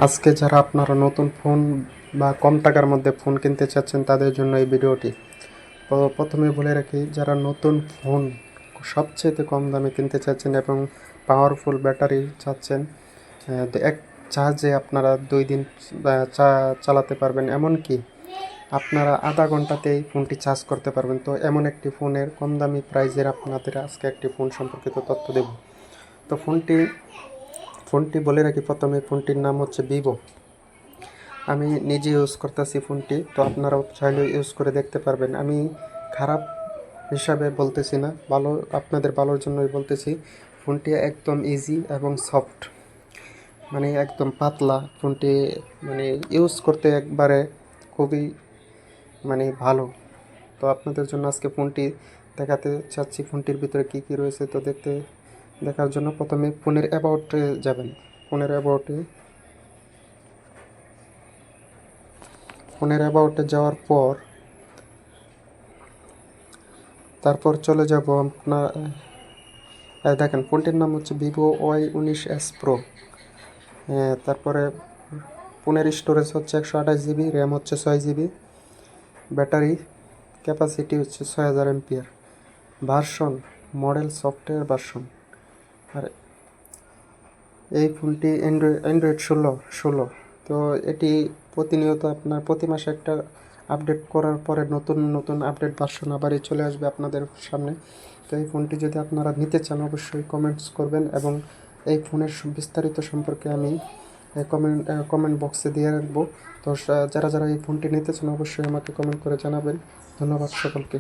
আজকে যারা আপনারা নতুন ফোন বা কম টাকার মধ্যে ফোন কিনতে চাচ্ছেন তাদের জন্য এই ভিডিওটি। তো প্রথমে বলে রাখি, যারা নতুন ফোন সবচেয়ে কম দামে কিনতে চাচ্ছেন এবং পাওয়ারফুল ব্যাটারি চাচ্ছেন, এক চার্জে আপনারা 2 দিন চালাতে পারবেন, এমনকি আপনারা আধা ঘন্টাতেই ফোনটি চার্জ করতে পারবেন। তো এমন একটি ফোনের কম দামি প্রাইজের আপনাদের আজকে একটি ফোন সম্পর্কিত তথ্য দেব। তো ফোনটি বলে রাখি, প্রথমে ফোনটির নাম হচ্ছে ভিভো। আমি নিজে ইউজ করতেছি ফোনটি, তো আপনারাও চাইলে ইউজ করে দেখতে পারবেন। আমি খারাপ হিসাবে বলতেছি না, ভালো, আপনাদের ভালোর জন্যই বলতেছি। ফোনটি একদম ইজি এবং সফট, মানে একদম পাতলা ফোনটি, মানে ইউজ করতে একবারে খুবই ভালো। তো আপনাদের জন্য আজকে ফোনটি দেখাতে চাচ্ছি, ফোনটির ভিতরে কী কী রয়েছে। তো দেখার জন্য প্রথমে ফোনের অ্যাবাউটে যাবেন। ফোনের অ্যাবাউটে যাওয়ার পর তারপর চলে যাব আপনার, দেখেন ফোনটির নাম হচ্ছে ভিভো Y19s Pro। তারপরে ফোনের স্টোরেজ হচ্ছে 128 GB, র্যাম হচ্ছে 6 GB, ব্যাটারি ক্যাপাসিটি হচ্ছে 6000 mAh, version model software version. আর এই ফোনটি অ্যান্ড্রয়েড 16। তো এটি প্রতিনিয়ত আপনার প্রতি মাসে একটা আপডেট করার পরে নতুন নতুন আপডেট ভার্সন আবারই চলে আসবে আপনাদের সামনে। তো এই ফোনটি যদি আপনারা নিতে চান অবশ্যই কমেন্টস করবেন, এবং এই ফোনের বিস্তারিত সম্পর্কে আমি কমেন্ট বক্সে দিয়ে রাখবো। তো যারা যারা এই ফোনটি নিতে চান অবশ্যই আমাকে কমেন্ট করে জানাবেন। ধন্যবাদ সকলকে।